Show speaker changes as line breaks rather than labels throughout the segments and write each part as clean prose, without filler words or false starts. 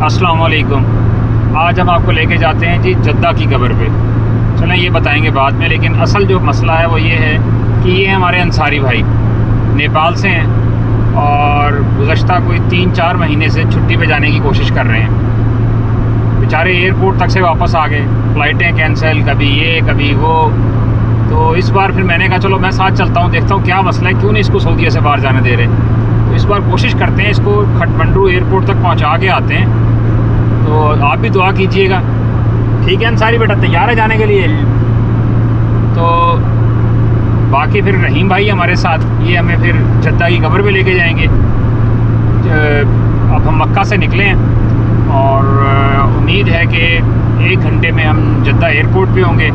अस्सलाम वालेकुम। आज हम आपको लेके जाते हैं जी जद्दा की कब्र पे। चलें ये बताएंगे बाद में, लेकिन असल जो मसला है वो ये है कि ये हमारे अंसारी भाई नेपाल से हैं और गुज़श्ता कोई 3-4 महीने से छुट्टी पे जाने की कोशिश कर रहे हैं। बेचारे एयरपोर्ट तक से वापस आ गए, फ़्लाइटें कैंसिल, कभी ये कभी वो। तो इस बार फिर मैंने कहा चलो मैं साथ चलता हूँ, देखता हूँ क्या मसला है, क्यों नहीं इसको सऊदीया से बाहर जाने दे रहे। तो इस बार कोशिश करते हैं इसको खटमंडू एयरपोर्ट तक पहुँचा के आते हैं। तो आप भी दुआ कीजिएगा, ठीक है अंसारी बेटा? तैयार है जाने के लिए? तो बाकी फिर रहीम भाई हमारे साथ, ये हमें फिर जद्दा की कब्र पे लेके जाएंगे। अब हम मक्का से निकले हैं और उम्मीद है कि 1 घंटे में हम जद्दा एयरपोर्ट पे होंगे।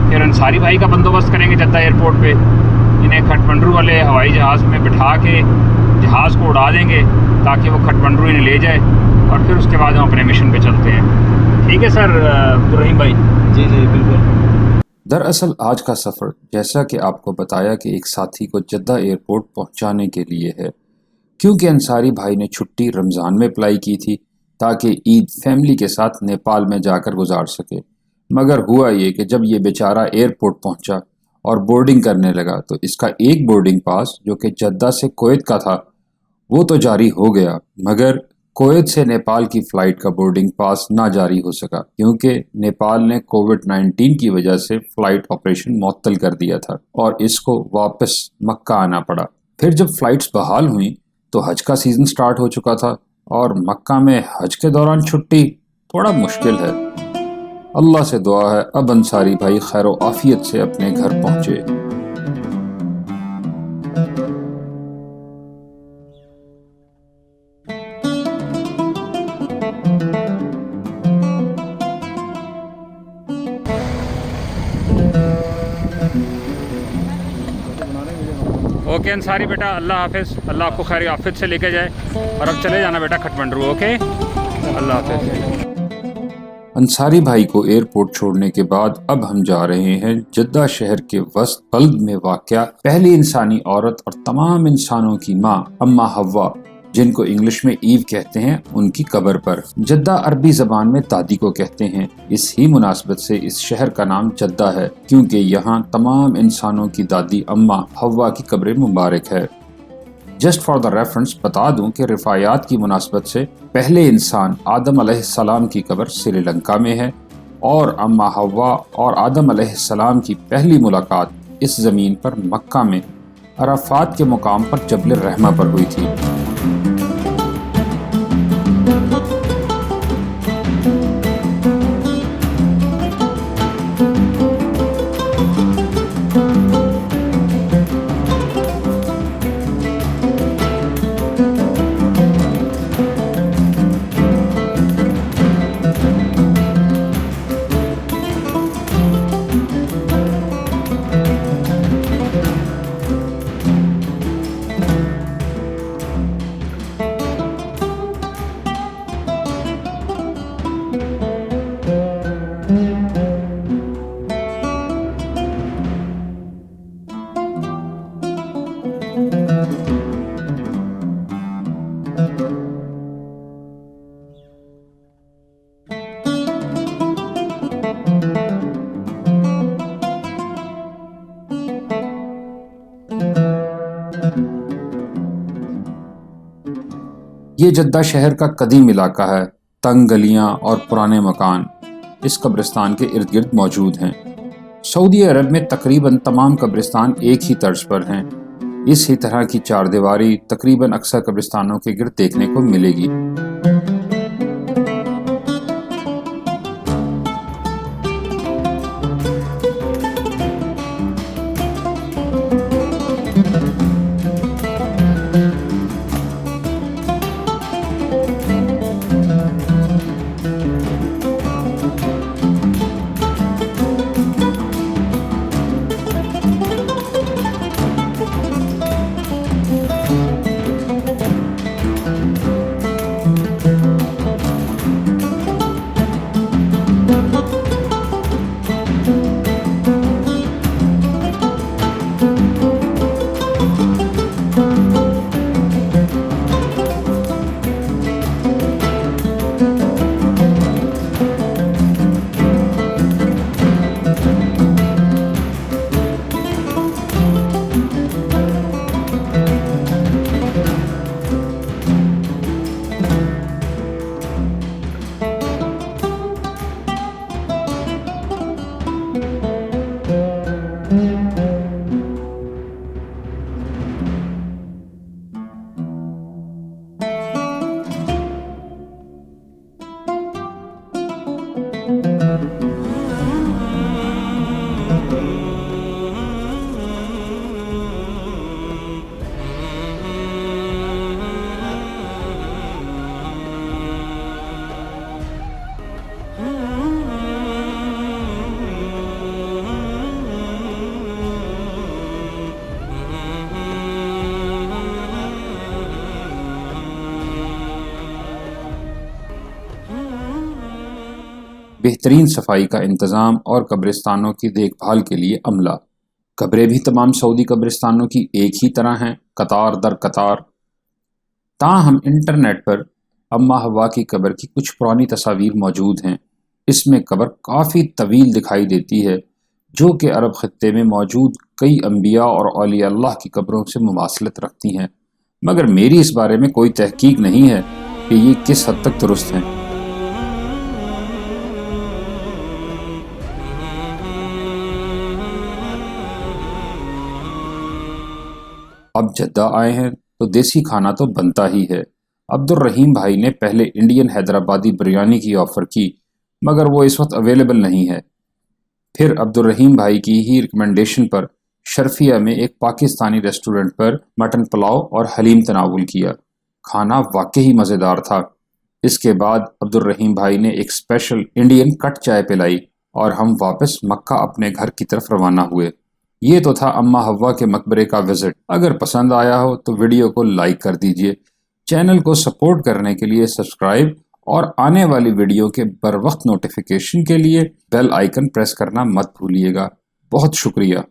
फिर अंसारी भाई का बंदोबस्त करेंगे जद्दा एयरपोर्ट पे। इन्हें खटमंडू वाले हवाई जहाज़ में बिठा के जहाज़ को उड़ा देंगे ताकि वो खटमंडू इन्हें ले जाए, और फिर उसके बाद हम अपने मिशन पे चलते हैं। ठीक है सर रहीम भाई?
जी जी बिल्कुल।
दरअसल आज का सफ़र, जैसा कि आपको बताया, कि एक साथी को जद्दा एयरपोर्ट पहुंचाने के लिए है, क्योंकि अंसारी भाई ने छुट्टी रमज़ान में अप्लाई की थी ताकि ईद फैमिली के साथ नेपाल में जाकर गुजार सके। मगर हुआ ये कि जब ये बेचारा एयरपोर्ट पहुंचा और बोर्डिंग करने लगा तो इसका एक बोर्डिंग पास जो कि जद्दा से कुवैत का था वो तो जारी हो गया, मगर कुवैत से नेपाल की फ़्लाइट का बोर्डिंग पास ना जारी हो सका, क्योंकि नेपाल ने कोविड-19 की वजह से फ़्लाइट ऑपरेशन मुअत्तल कर दिया था और इसको वापस मक्का आना पड़ा। फिर जब फ़्लाइट्स बहाल हुई तो हज का सीज़न स्टार्ट हो चुका था और मक्का में हज के दौरान छुट्टी थोड़ा मुश्किल है। अल्लाह से दुआ है अब अंसारी भाई खैर व आफियत से अपने घर पहुँचे।
ओके अंसारी बेटा, अल्लाह हाफिज़। अल्लाह आपको खैर आफियत से लेके जाए, और अब चले जाना बेटा खटमंडू। ओके, अल्लाह हाफिज़।
अंसारी भाई को एयरपोर्ट छोड़ने के बाद अब हम जा रहे हैं जद्दा शहर के वस्त बल्द में वाक़या पहली इंसानी औरत और तमाम इंसानों की माँ अम्मा हव्वा, जिनको इंग्लिश में ईव कहते हैं, उनकी कब्र पर। जद्दा अरबी ज़बान में दादी को कहते हैं। इस ही मुनासबत से इस शहर का नाम जद्दा है, क्योंकि यहाँ तमाम इंसानों की दादी अम्मा हव्वा की कब्र मुबारक है। जस्ट फॉर द रेफरेंस बता दूं कि रिफायात की मुनासबत से पहले इंसान आदम अलैहिस्सलाम की कब्र श्रीलंका में है और अम्मा हव्वा और आदम अलैहिस्सलाम की पहली मुलाकात इस ज़मीन पर मक्का में अराफात के मुकाम पर जबल रहमा पर हुई थी। ये जद्दा शहर का कदीम इलाका है। तंग गलियां और पुराने मकान इस कब्रिस्तान के इर्द गिर्द मौजूद हैं। सऊदी अरब में तकरीबन तमाम कब्रिस्तान एक ही तर्ज पर हैं। इसी तरह की चारदीवारी तकरीबन अक्सर कब्रिस्तानों के गिर्द देखने को मिलेगी। बेहतरीन सफाई का इंतज़ाम और कब्रिस्तानों की देखभाल के लिए अमला। कब्रें भी तमाम सऊदी कब्रिस्तानों की एक ही तरह हैं, कतार दर कतार। ताहम इंटरनेट पर अम्मा हवा की कब्र की कुछ पुरानी तस्वीर मौजूद हैं। इसमें कब्र काफ़ी तवील दिखाई देती है, जो कि अरब खित्ते में मौजूद कई अम्बिया और औलिया अल्लाह की कब्रों से मुमासलत रखती हैं, मगर मेरी इस बारे में कोई तहकीक नहीं है कि ये किस हद तक दुरुस्त हैं। अब जद्दा आए हैं तो देसी खाना तो बनता ही है। अब्दुल रहीम भाई ने पहले इंडियन हैदराबादी बिरयानी की ऑफ़र की, मगर वो इस वक्त अवेलेबल नहीं है। फिर अब्दुल रहीम भाई की ही रिकमेंडेशन पर शर्फिया में एक पाकिस्तानी रेस्टोरेंट पर मटन पुलाव और हलीम तनावुल किया। खाना वाकई मज़ेदार था। इसके बाद अब्दुल रहीम भाई ने एक स्पेशल इंडियन कट चाय पिलाई और हम वापस मक्का अपने घर की तरफ रवाना हुए। ये तो था अम्मा हव्वा के मकबरे का विजिट। अगर पसंद आया हो तो वीडियो को लाइक कर दीजिए, चैनल को सपोर्ट करने के लिए सब्सक्राइब और आने वाली वीडियो के बर वक्त नोटिफिकेशन के लिए बेल आइकन प्रेस करना मत भूलिएगा। बहुत शुक्रिया।